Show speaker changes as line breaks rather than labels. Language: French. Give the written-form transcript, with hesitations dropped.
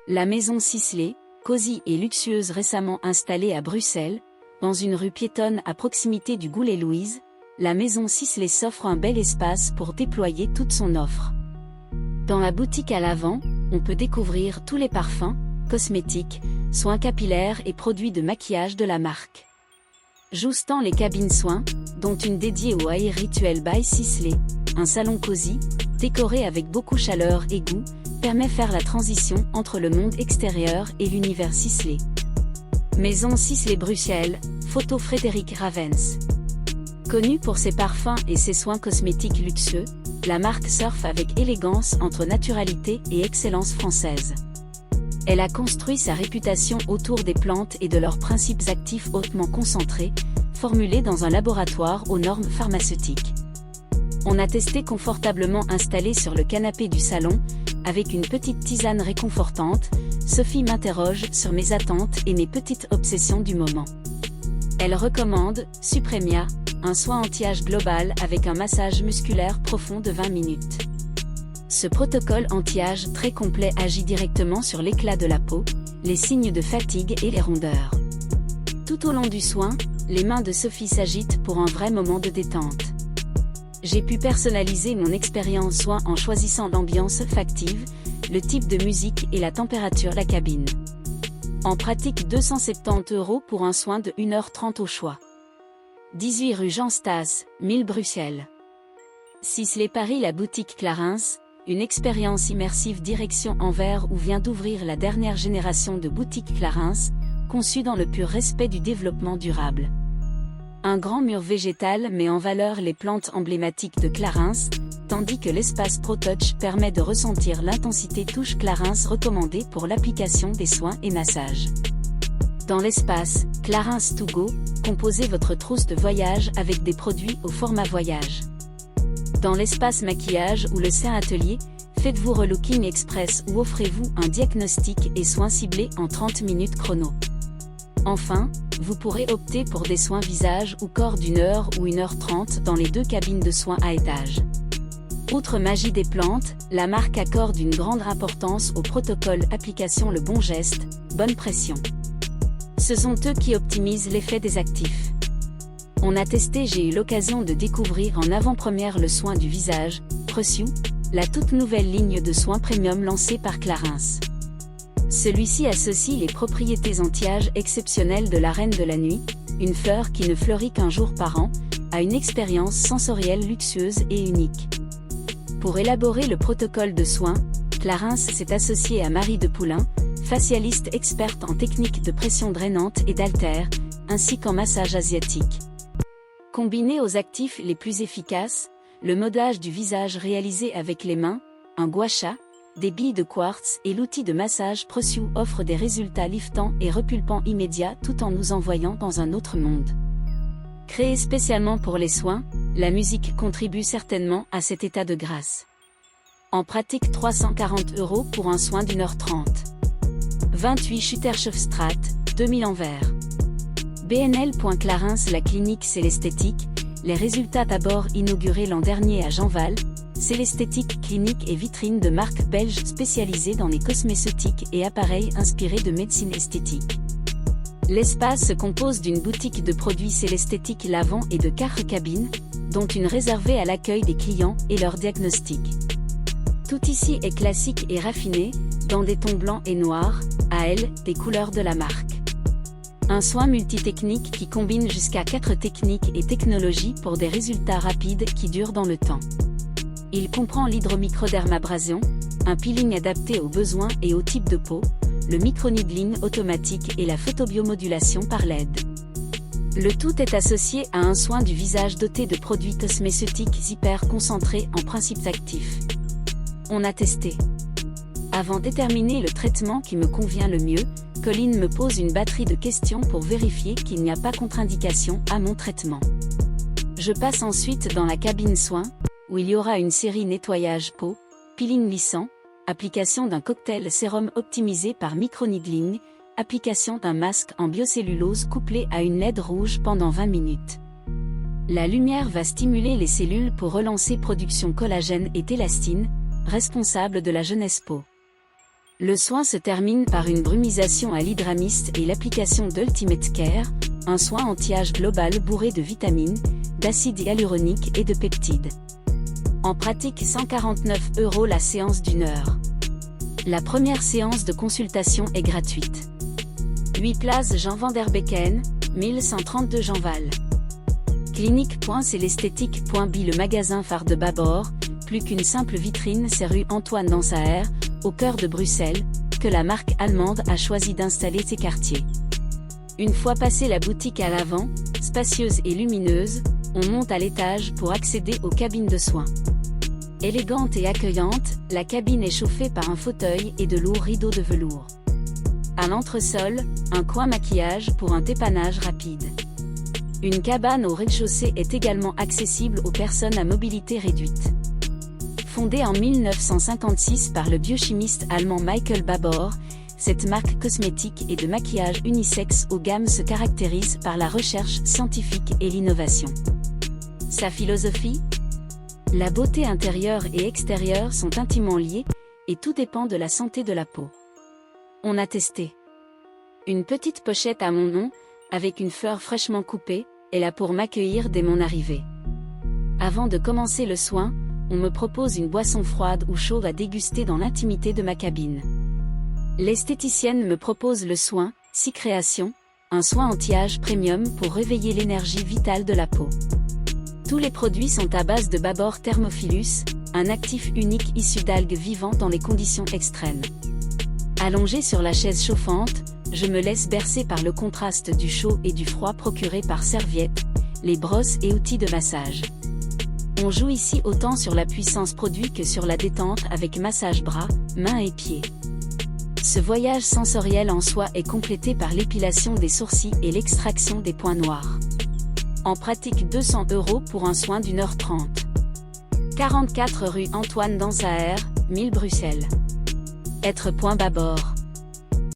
La maison Sisley, cosy et luxueuse récemment installée à Bruxelles, dans une rue piétonne à proximité du Goulet-Louise, la maison Sisley s'offre un bel espace pour déployer toute son offre. Dans la boutique à l'avant, on peut découvrir tous les parfums, cosmétiques, soins capillaires et produits de maquillage de la marque. Joustant les cabines soins, dont une dédiée au Hair Ritual by Sisley, un salon cosy, décoré avec beaucoup chaleur et goût, permet faire la transition entre le monde extérieur et l'univers Sisley. Maison Sisley Bruxelles, photo Frédéric Ravens. Connue pour ses parfums et ses soins cosmétiques luxueux, la marque surfe avec élégance entre naturalité et excellence française. Elle a construit sa réputation autour des plantes et de leurs principes actifs hautement concentrés, formulés dans un laboratoire aux normes pharmaceutiques. On a testé confortablement installé sur le canapé du salon, avec une petite tisane réconfortante. Sophie m'interroge sur mes attentes et mes petites obsessions du moment. Elle recommande Supremia, un soin anti-âge global avec un massage musculaire profond de 20 minutes. Ce protocole anti-âge très complet agit directement sur l'éclat de la peau, les signes de fatigue et les rondeurs. Tout au long du soin, les mains de Sophie s'agitent pour un vrai moment de détente. J'ai pu personnaliser mon expérience soin en choisissant l'ambiance factive, le type de musique et la température de la cabine. En pratique 270 € pour un soin de 1h30 au choix. 18 rue Jean Stas, 1000 Bruxelles. Sisley Paris. La boutique Clarins, une expérience immersive direction Anvers où vient d'ouvrir la dernière génération de boutiques Clarins, conçue dans le pur respect du développement durable. Un grand mur végétal met en valeur les plantes emblématiques de Clarins, tandis que l'espace ProTouch permet de ressentir l'intensité touche Clarins recommandée pour l'application des soins et massages. Dans l'espace Clarins To Go, composez votre trousse de voyage avec des produits au format voyage. Dans l'espace maquillage ou le Saint Atelier, faites-vous relooking express ou offrez-vous un diagnostic et soins ciblés en 30 minutes chrono. Enfin, vous pourrez opter pour des soins visage ou corps d'1 heure ou 1h30 dans les 2 cabines de soins à étage. Outre magie des plantes, la marque accorde une grande importance au protocole application le bon geste, bonne pression. Ce sont eux qui optimisent l'effet des actifs. On a testé. J'ai eu l'occasion de découvrir en avant-première le soin du visage, Pursue, la toute nouvelle ligne de soins premium lancée par Clarins. Celui-ci associe les propriétés anti-âge exceptionnelles de la reine de la nuit, une fleur qui ne fleurit qu'un jour par an, à une expérience sensorielle luxueuse et unique. Pour élaborer le protocole de soins, Clarins s'est associé à Marie de Poulain, facialiste experte en techniques de pression drainante et d'haltère, ainsi qu'en massage asiatique. Combiné aux actifs les plus efficaces, le modelage du visage réalisé avec les mains, un gua sha, des billes de quartz et l'outil de massage Pursue offre des résultats liftants et repulpants immédiats tout en nous envoyant dans un autre monde. Créée spécialement pour les soins, la musique contribue certainement à cet état de grâce. En pratique 340 € pour un soin d'1h30. 28 Schutterschofstraat, 2000 Anvers. BNL.Clarins. La clinique C'est l'esthétique, les résultats d'abord inaugurés l'an dernier à Jeanval. C'est l'esthétique clinique et vitrine de marque belge spécialisée dans les cosmétiques et appareils inspirés de médecine esthétique. L'espace se compose d'une boutique de produits C'est l'esthétique l'avant et de 4 cabines, dont une réservée à l'accueil des clients et leur diagnostic. Tout ici est classique et raffiné, dans des tons blancs et noirs, à elle, des couleurs de la marque. Un soin multitechnique qui combine jusqu'à 4 techniques et technologies pour des résultats rapides qui durent dans le temps. Il comprend l'hydromicrodermabrasion, un peeling adapté aux besoins et au type de peau, le microneedling automatique et la photobiomodulation par LED. Le tout est associé à un soin du visage doté de produits cosmétiques hyper concentrés en principes actifs. On a testé. Avant de déterminer le traitement qui me convient le mieux, Colline me pose une batterie de questions pour vérifier qu'il n'y a pas contre-indication à mon traitement. Je passe ensuite dans la cabine soins, où il y aura une série nettoyage peau, peeling lissant, application d'un cocktail sérum optimisé par microneedling, application d'un masque en biocellulose couplé à une LED rouge pendant 20 minutes. La lumière va stimuler les cellules pour relancer production collagène et élastine, responsable de la jeunesse peau. Le soin se termine par une brumisation à l'hydramiste et l'application d'Ultimate Care, un soin anti-âge global bourré de vitamines, d'acide hyaluronique et de peptides. En pratique 149 € la séance d'1 heure. La première séance de consultation est gratuite. 8 places Jean van der Beeken, 1132 Jeanval. Clinique.celesthétique.bi. Le magasin phare de Babor, plus qu'une simple vitrine, c'est rue Antoine Dansaert, au cœur de Bruxelles, que la marque allemande a choisi d'installer ses quartiers. Une fois passée la boutique à l'avant, spacieuse et lumineuse, on monte à l'étage pour accéder aux cabines de soins. Élégante et accueillante, la cabine est chauffée par un fauteuil et de lourds rideaux de velours. À l'entresol, un coin maquillage pour un dépannage rapide. Une cabane au rez-de-chaussée est également accessible aux personnes à mobilité réduite. Fondée en 1956 par le biochimiste allemand Michael Babor, cette marque cosmétique et de maquillage unisexe haut de gamme se caractérise par la recherche scientifique et l'innovation. Sa philosophie ? La beauté intérieure et extérieure sont intimement liées, et tout dépend de la santé de la peau. On a testé. Une petite pochette à mon nom, avec une fleur fraîchement coupée, est là pour m'accueillir dès mon arrivée. Avant de commencer le soin, on me propose une boisson froide ou chaude à déguster dans l'intimité de ma cabine. L'esthéticienne me propose le soin, Cicréation, un soin anti-âge premium pour réveiller l'énergie vitale de la peau. Tous les produits sont à base de Babor Thermophilus, un actif unique issu d'algues vivantes dans les conditions extrêmes. Allongée sur la chaise chauffante, je me laisse bercer par le contraste du chaud et du froid procuré par serviettes, les brosses et outils de massage. On joue ici autant sur la puissance produit que sur la détente avec massage bras, mains et pieds. Ce voyage sensoriel en soi est complété par l'épilation des sourcils et l'extraction des points noirs. En pratique 200 € pour un soin d'1 h 30. 44 rue Antoine Dansaert, 1000 Bruxelles. Être.Babor.